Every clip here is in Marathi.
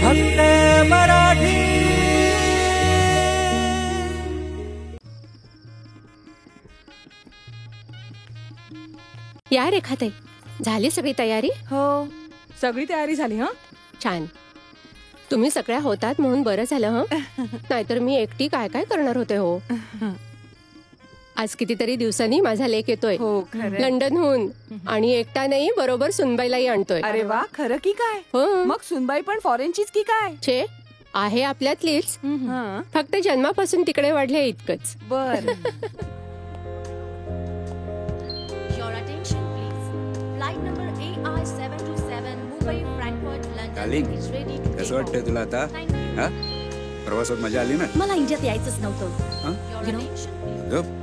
फक्त मराठी. या रेखाताई, झाली सगळी तयारी? हो, सगळी तयारी झाली. हं, छान. तुम्ही सगळ्या होतात म्हणून बरं झालं. हं, नाहीतर मी एकटी काय काय करणार होते. हो, आज कितीतरी दिवसांनी माझा लेक येतोय लंडनहून, आणि एकटा नाही, बरोबर सुनबाईलाही आणतोय. अरे वा, खरं की काय? हो. मग सुनबाई पण फॉरेनचीच की काय? छे, आहे आपल्यातलीच, फक्त जन्मापासून तिकडे वाढले इतकंच. बर. Your attention please. Flight number AI727 Mumbai Frankfurt London darling, is ready to कसं take वाटतंय तुला आता? हा? प्रवासात मजा आली ना? मला इंडियात यायचंच नव्हतं. हा? Your attention please. गप.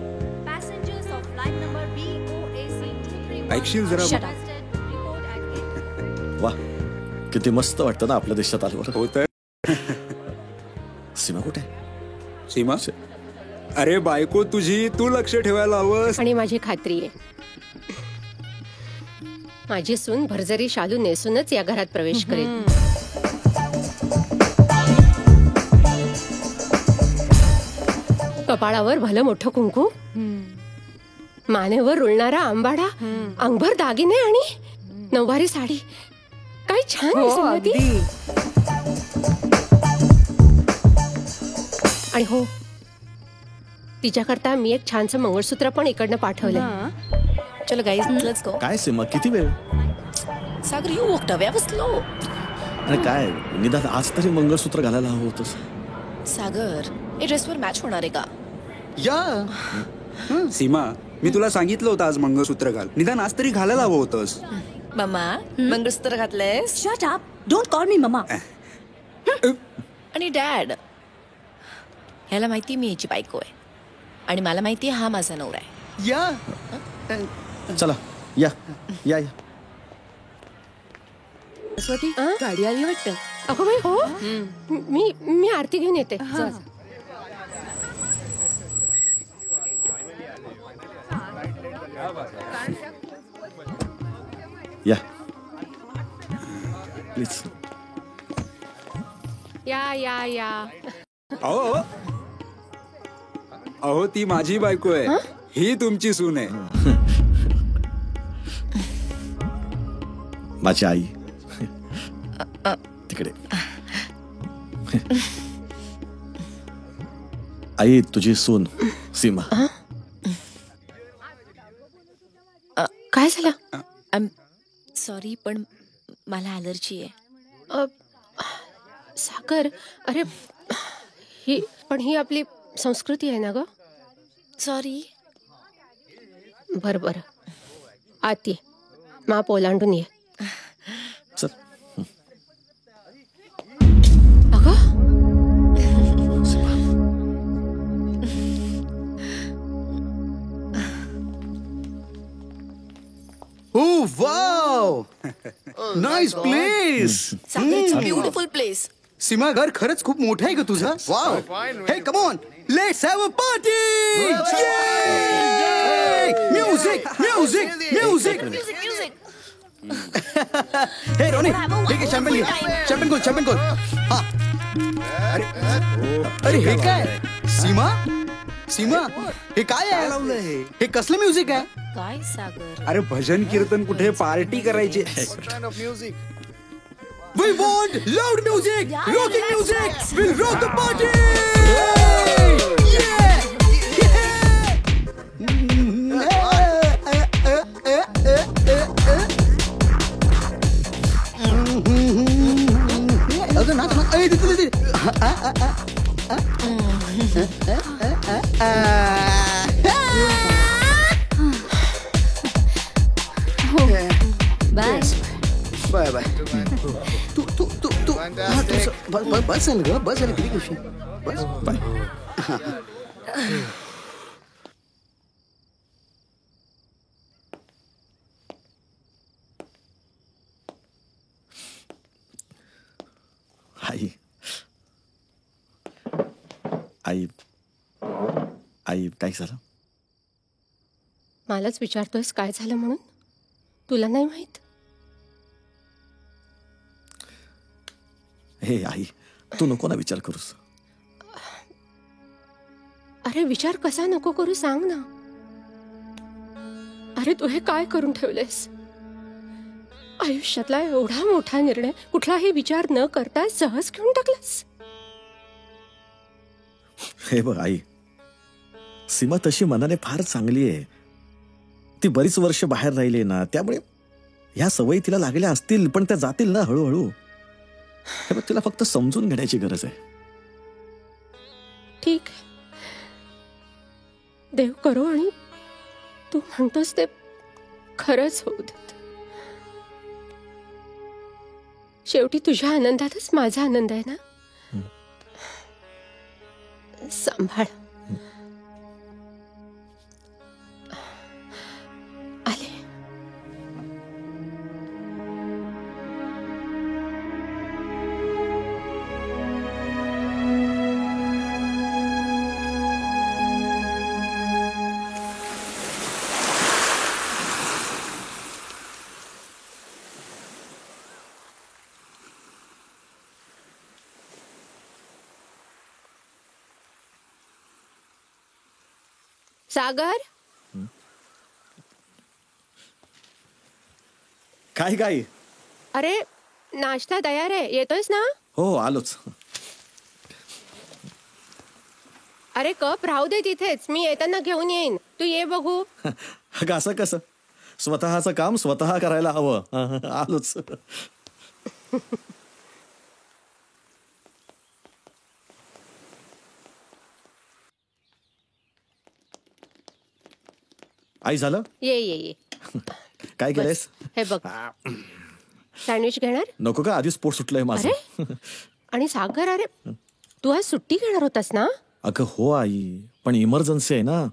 Passengers of flight number BOAC231 ऐकशील जरा? are requested to report at gate. वा, किती मस्त वाटतं ना आपल्या देशात आल्यावर. हो तर. सीमा कुठे? सीमा, अरे बायको तुझी, तू लक्ष ठेवायला हवंस. आणि माझी खात्री आहे, माझी सून भरजरी शालू नेसूनच या घरात प्रवेश करेल. कपाळावर भलं मोठं कुंकू, मानेवर रुळणारा आंबाडा, अंगभर दागिने आणि नऊवारी साडी. काय छान हो, दिसेल ना ती. अगदी. आणि हो, तिच्याकरता मी एक छानसं मंगळसूत्र पण इकडनं पाठवलंय. चलो गाइस, लेट्स गो. काय सीमा, किती वेळ? Sagar, you walked away. I was slow. आणि काय, निदान आज तरी मंगळसूत्र घालायला हवं होतंस. सागर, हे ड्रेसवर मॅच होणार आहे का? या सीमा, मी तुला सांगितलं होतं आज मंगळसूत्र घाल, निदान आज तरी घालायला हवं होतंस. मम्मा, मंगळसूत्र घातलंयस? Shut up. Don't call me mama. आणि डॅड, ह्याला माहिती मी याची बायको आहे, आणि मला माहिती हा माझा नवरा आहे. या चला, या या या. सरस्वती, गाडी आली वाटतं. अगं बाई, हो, मी आरती घेऊन येते. या प्लीज. या या या. अहो अहो, ती माझी बायको आहे, ही तुमची सून आहे. माझी आई तिकडे. आई, तुझी सून सीमा. काय झालं? सॉरी, पण मला ॲलर्जी आहे. सागर, अरे ही आपली संस्कृती आहे ना ग. सॉरी. बरं बरं, आत ये, माप ओलांडून ये. चल. अगं, Oh wow! Nice place. Sagar, it's a beautiful place. Seema, घर खरंच खूप मोठं आहे ग तुझं. Wow. Hey, come on. Let's have a party. Yay! Music, music, music. Music. Hey, Ronnie. ठीक आहे, champagne घे. Champagne खोल. हा. अरे हे काय? सीमा, हे काय आहे? हे कसलं म्युझिक आहे? काय सागर? अरे भजन कीर्तन कुठे, पार्टी करायची. We want loud music, rocking music. We'll rock the party. अगं ना, बाय बाय. तू बस झालं ग, बस झालं. किती गोष्टी. बस बाय. आई आई आई काय झालं? मलाच विचारतोयस काय झालं म्हणून? तुला नाही माहित? हे आई, तू नको ना विचार करूस. अरे विचार कसा नको करू सांग ना. अरे तू हे काय करून ठेवलेस. आयुष्यातला एवढा मोठा निर्णय कुठलाही विचार न करता सहज घेऊन टाकलास. हे बघ आई, सीमा तशी मनाने फार चांगली आहे. ती बरीच वर्ष बाहेर राहिली ना, त्यामुळे ह्या सवयी तिला लागल्या असतील, पण त्या जातील ना हळूहळू. हे बघ, तिला फक्त समजून घेण्याची गरज आहे. ठीक आहे, देव करो आणि तू म्हणतोस ते खरंच होऊ देत. शेवटी तुझ्या आनंदातच माझा आनंद आहे ना. सांभाळ. आले. सागर, काय काय? अरे नाश्ता तयार आहे, येतोयस ना? हो, आलोच. अरे कप राहू दे तिथेच, मी येताना घेऊन येईन. तू ये बघू. अगं असं कसं? स्वतःचं काम स्वतः करायला हवं. आलोच. आई, झालं? ये ये ये. काय केलंयस? हे बघ, सँडविच घेणार? नको का, आधीच पोट सुटलंय माझं. अरे आणि सागर, अरे तू आज सुट्टी घेणार होतास ना? अगं हो आई, पण इमर्जन्सी आहे ना,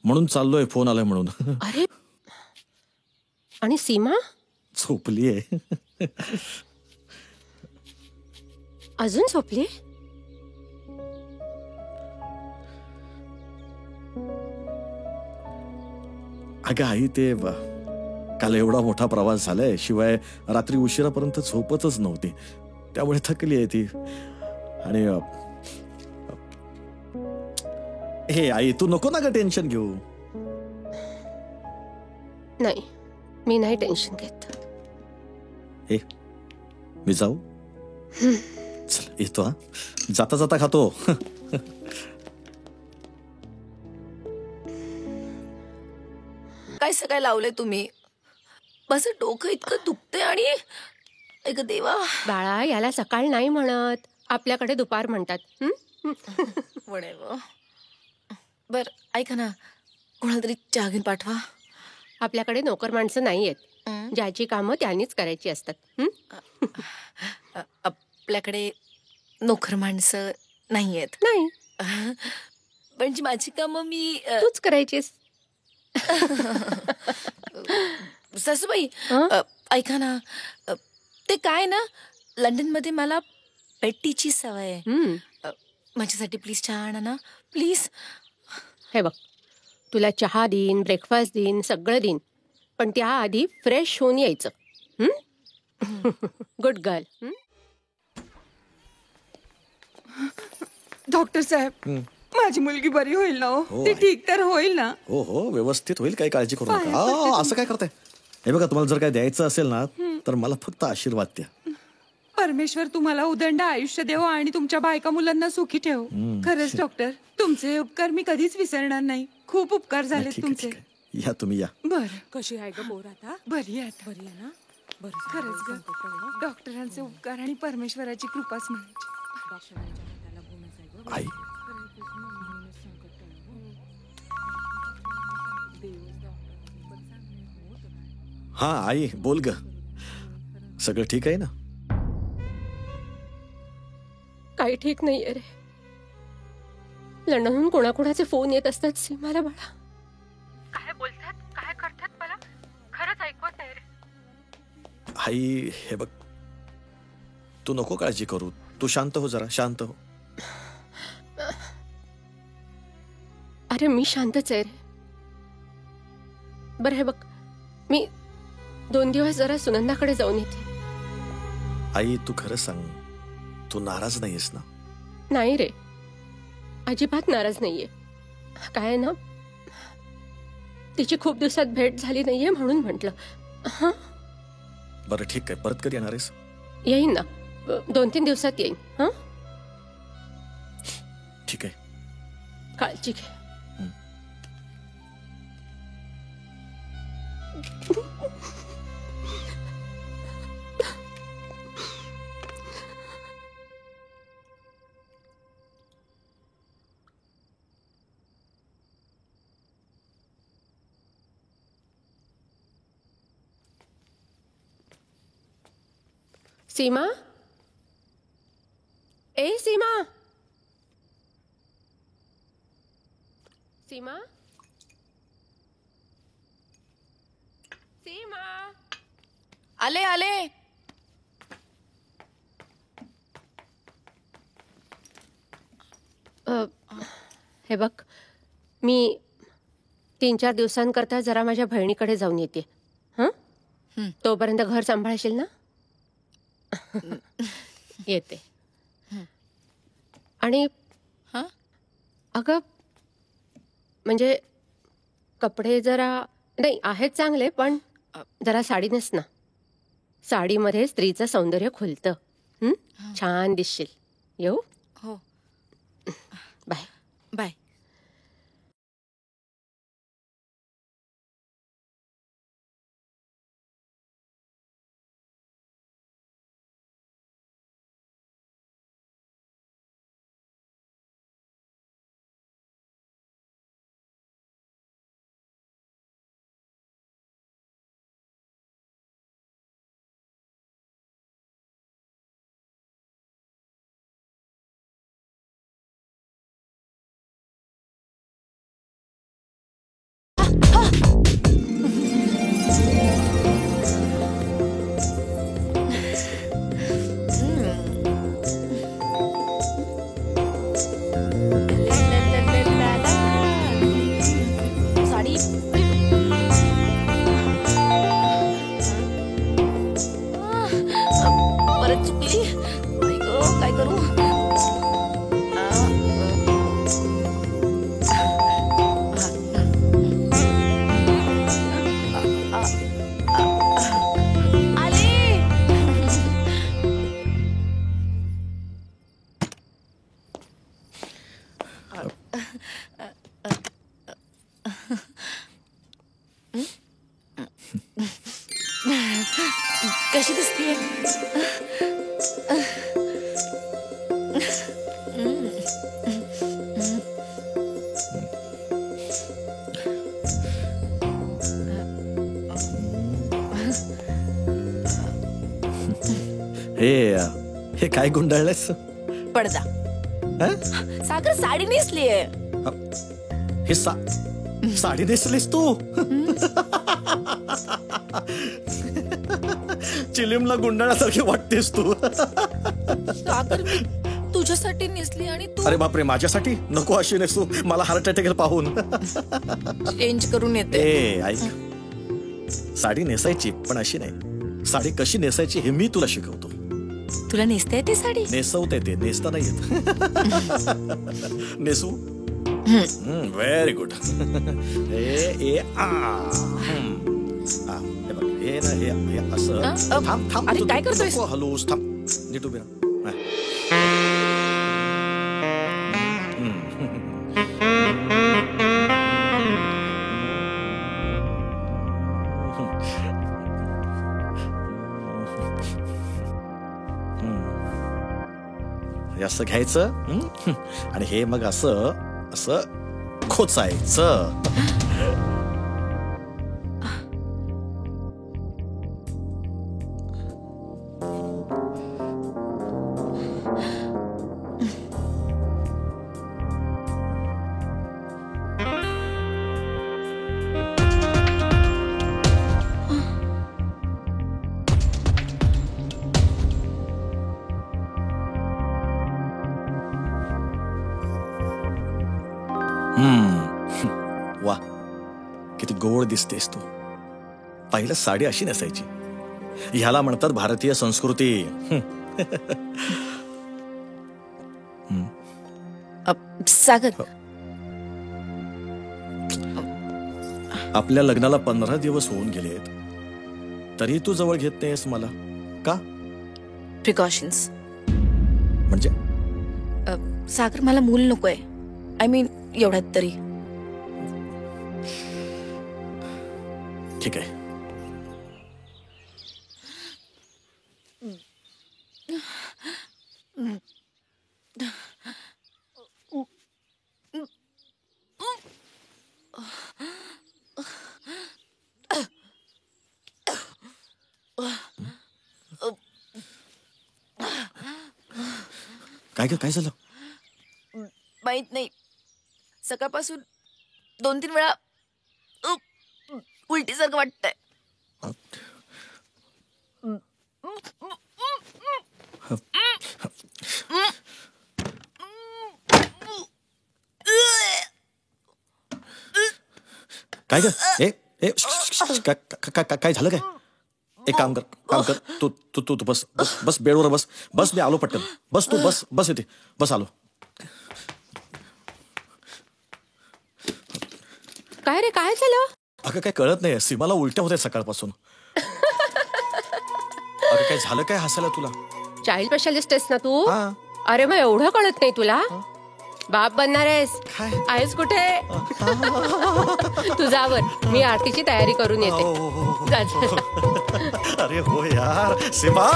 म्हणून चाललोय. फोन आलाय म्हणून. अरे आणि सीमा झोपलीये. अजून झोपली? अगं आई, ते काल एवढा मोठा प्रवास झालाय, शिवाय रात्री उशिरापर्यंत झोपतच नव्हती, त्यामुळे थकली आहे ती. आणि हे आई, तू नको ना ग टेन्शन घेऊ. नाही, मी नाही टेन्शन घेत. हे मी जाऊ? चल येतो. हा, जाता जाता खातो. काय सगळं लावलंय तुम्ही? माझं डोकं इतकं दुखतंय आणि ऐक देवा. बाळा, याला सकाळ नाही म्हणत, आपल्याकडे दुपार म्हणतात. म्हणे बर, ऐका ना, कोणाला तरी चहा घेऊन पाठवा. आपल्याकडे नोकर माणसं नाही आहेत, ज्याची कामं त्यांनीच करायची असतात. आपल्याकडे नोकर माणसं नाही आहेत. नाही, म्हणजे माझी कामं मी तूच करायचीस. सासूबाई, ऐका ना, ते काय ना, लंडन मध्ये मला पेटीची सवय आहे. माझ्यासाठी प्लीज चहा आणा ना, प्लीज. हे बघ, तुला चहा देईन, ब्रेकफास्ट देईन, सगळं देईन, पण त्याआधी फ्रेश होऊन यायचं. Good girl. डॉक्टर साहेब, माझी मुलगी बरी होईल ना? हो, ती आहे. ठीक तर होईल ना? हो हो, व्यवस्थित होईल, काही काळजी करू नका. असं काय करताय? हे बघा, तुम्हाला जर काय द्यायचं असेल ना, तर मला फक्त आशीर्वाद द्या. परमेश्वर तुम्हाला उदंड आयुष्य देव आणि तुमच्या बायका मुलांना सुखी ठेव. खरंच डॉक्टर, तुमचे उपकार मी कधीच विसरणार नाही. खूप उपकार झाले ठीक आहे, तुमचे. ठीक आहे. या तुम्ही या. बर, कशी आहे ग बोर आता? बरी आहे आता. बरी आहे ना? बरं, खरंच ग, डॉक्टरांचे उपकार आणि परमेश्वराची कृपाच म्हणायची. आई, हा आई, बोल ग. सगळं ठीक आहे ना? काही ठीक नाहीये रे. लंडनहून कोणाकोणाचे फोन येत असतात सीमाला. बाळा, काय बोलतात, काय करतात, मला खरंच ऐकवत नाही रे. आई, हे बघ, तू नको काळजी करू. तू शांत हो, जरा शांत हो. अरे मी शांतच आहे रे. बरं हे बघ, मी 2 दिवस जरा सुनंदाकडे जाऊन येते. आई, तू खरं सांग, तू नाराज नाहीयेस ना? नाही रे, अजिबात नाराज नाहीये. काय आहे ना, तिची खूप दिवसात भेट झाली नाहीये म्हणून म्हटलं. हा, बरं ठीक आहे, परत कधी येणार आहेस? येईन ना, 2-3 दिवसात येईन. हा, ठीक आहे. काळजी घे. सीमा, ए सीमा, सीमा, सीमा. आले आले. हे बघ, मी 3-4 दिवसांकरता जरा माझ्या बहिणीकडे जाऊन येते. हं, तोपर्यंत घर सांभाळशील ना? येते. आणि अगं, म्हणजे कपडे जरा नाही आहेत चांगले, पण जरा साडी नेस ना. साडीमध्ये स्त्रीचं सौंदर्य खुलतं. छान दिसशील. येऊ? हो. बाय. बाय. साडी. परत चुकली. आई गं, काय करू? कशी दिसतीये? हे काय गुंडाळलंयस? पडदा. हं? सागर साडी नेसलीये. हे साडी नेसलीस तू? चिलीमला गुंडाळ्यासारखी वाटतेस तू. सागर, मी तुझ्यासाठी नेसली आणि तू. अरे बापरे, माझ्यासाठी नको अशी नेसू, मला हार्ट अटॅक येईल पाहून. चेंज करून येते. ए ऐक, साडी नेसायची पण अशी नाही. साडी कशी नेसायची हे मी तुला शिकवतो. तुला नेसता येते साडी? नेसवता येते, नेसता नाही येत. नेसू? Very good. हे ना हे असं. थांब थांब. अरे काय करतोयस? हलूस, थांब. नीट उभी राहा. असं घ्यायचं आणि हे मग असं असं खोचायचं. वा, किती गोड दिसतेस तू. पहिलं साडी अशी नेसायची. ह्याला म्हणतात भारतीय संस्कृती. सागर आपल्या लग्नाला 15 दिवस होऊन गेलेत, तरी तू जवळ घेत नाहीस मला का? प्रिकॉशन्स. म्हणजे सागर मला मूल नकोय. आय मीन एवढ्यात तरी. ठीक आहे. काय झालं? माहित नाही, सकाळपासून 2-3 वेळा उलटीसारखं वाटतंय. काय ग? काय झालं? काय एक काम कर तू बस बेडवर बस मी आलो पटकन. बस तू बस येते बस आलो. काय रे, काय झालं? अगं काय कळत नाही, सीमाला उलट्या होत्या सकाळपासून. अगं काय झालं? काय हसायला तुला? चाइल्ड स्पेशालिस्ट आहेस ना तू? हा. अरे मग एवढं कळत नाही तुला? बाप बनणार आहेस? आहेस कुठे? तुझ्यावर मी आरतीची तयारी करून येते. जा, जा. अरे हो यार सीमा.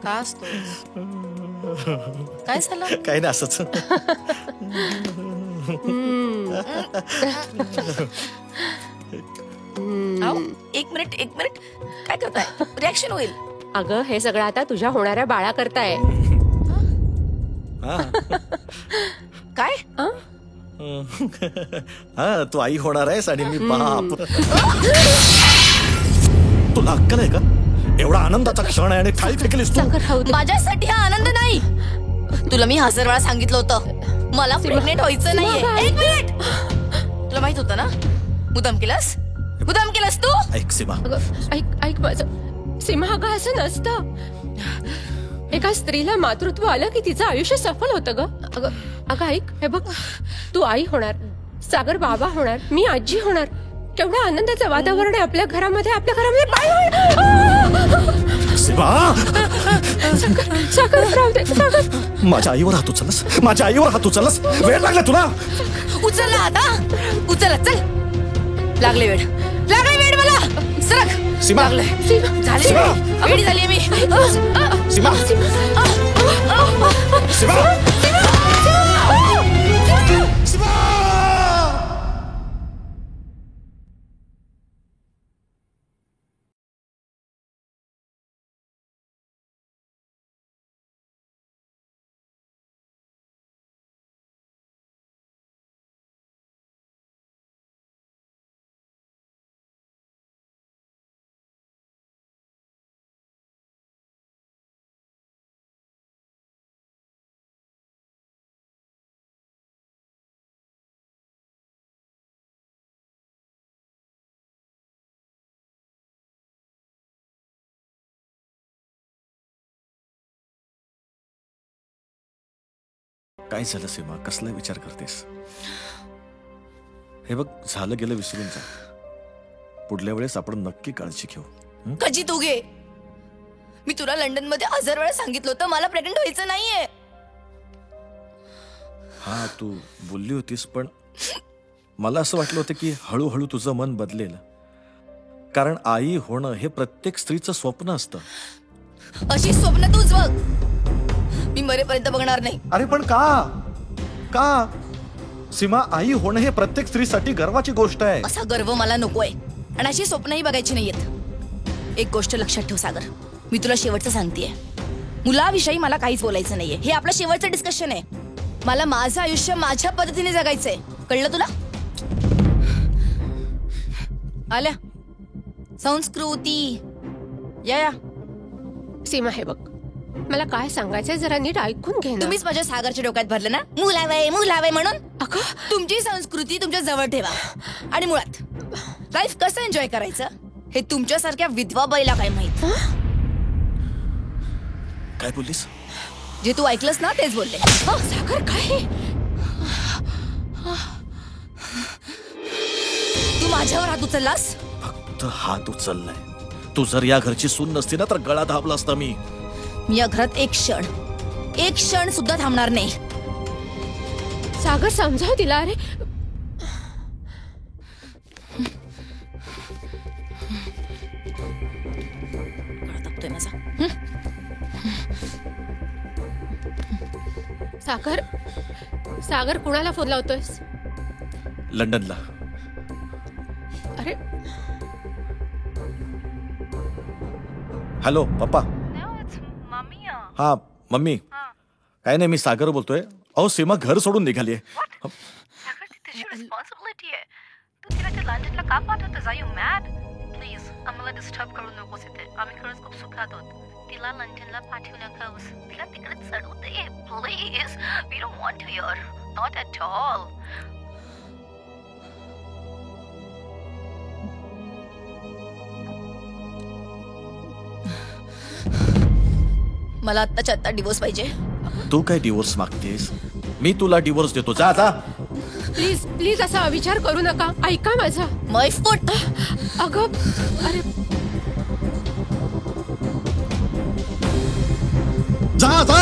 का असतोस? काय झालं? काही नाही, असंच. एक मिनिट काय करताय? रिॲक्शन होईल. अगं हे सगळं आता तुझ्या होणाऱ्या बाळा करताय. काय? हा तू आई होणार आहेस आणि मी बाप. तुला अक्कल आहे का? एवढा आनंदाचा क्षण आहे आणि थाळी फेकलीस तू. माझ्यासाठी हा आनंद नाही. तुला मी 1000 वेळा सांगितलं होतं मला प्रेग्नेंट व्हायचं नाहीये. एक मिनिट, तुला माहित होतं ना? मुद्दाम केलंस तू. ऐक सीमा, ऐक माझं. सीमा, अगं असं नसतं. एका स्त्रीला मातृत्व आलं की तिचं आयुष्य सफल होतं ग. अगं ऐक, हे बघ, तू आई होणार, सागर बाबा होणार, मी आजी होणार. केवढं आनंदाचं वातावरण आहे आपल्या घरामध्ये. सीमा, सागर राहू दे. सागर, माझ्या आईवर हात उचलस. वेळ लागला तुला. उचलला आता. उचल, चल. लागले वेळ मला. सरक. सीमा, झाली वेळ झाली मी. सीमा, काय झालं सीमा? कसला विचार करतेस? हे बघ, झालं गेलं विसरून जा. पुढल्या वेळेस आपण नक्की काळजी घेऊ. कधी तू घे. मी तुला लंडन मध्ये 1000 वेळा सांगितलं होतं मला प्रेग्नेंट व्हायचं नाहीये. हा तू बोलली होतीस, पण मला असं वाटलं होतं की हळूहळू तुझं मन बदलेल. कारण आई होणं हे प्रत्येक स्त्रीचं स्वप्न असतं. अशी स्वप्न तूच बघ, मी मरेपर्यंत बघणार नाही. अरे पण का सीमा, आई होणं हे प्रत्येक स्त्रीसाठी गर्वाची गोष्ट आहे. असा गर्व मला नकोय आणि अशी स्वप्नही बघायची नाहीयेत. एक गोष्ट लक्षात ठेव सागर, मी तुला शेवटचं सांगतेय, मुलाविषयी मला काहीच बोलायचं नाहीये. हे आपलं शेवटचं डिस्कशन आहे. मला माझं आयुष्य माझ्या पद्धतीने जगायचंय. कळलं तुला? आल्या संस्कृती या. सीमा, हे बघ, मला काय सांगायचंय जरा नीट ऐकून घे ना. तुम्हीच माझ्या सागरच्या डोक्यात भरलं ना मुलावय म्हणून. तुमची संस्कृती तुमच्या जवळ ठेवा आणि मुळात लाईफ कसं एन्जॉय करायचं हे तुमच्यासारख्या विधवा बाईला काय माहित. काय बोललीस? जे तू ऐकलंस ना तेच बोलले. सागर काय? तू माझ्यावर हात उचललास. फक्त हात उचललाय. तू जर या घरची सून नसती ना तर गळा दाबला असता मी. या घरात एक क्षण सुद्धा थांबणार नाही. सागर समजाव तिला. अरे गळा दाबतोय माझा. सागर सागर कुणाला फोन लावतोयस? लंडनला. अरे हॅलो पप्पा. हा मम्मी. काय नाही, मी सागर बोलतोय. अहो सीमा घर सोडून निघाली आहे. रिस्पॉन्सिबिलिटी आहे. तू तिला ते लंडनला का पाठवतोस? Are you mad? प्लीज आम्हाला डिस्टर्ब करू नकोस इथे. आम्ही खरंच खूप सुखात आहोत. तिला लंडनला पाठवू नकोस. तिला तिकडे चढू दे please. We don't want to hear. Not at all. मला आत्ताच्या आत्ता डिवोर्स पाहिजे. तू काय डिवोर्स मागतेस? मी तुला डिवोर्स देतो. जा आता. प्लीज प्लीज असा विचार करू नका. ऐका माझा. माय फूट. अगं अरे जा जा.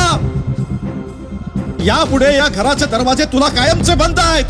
यापुढे या घराचे दरवाजे तुला कायमचे बंद आहेत.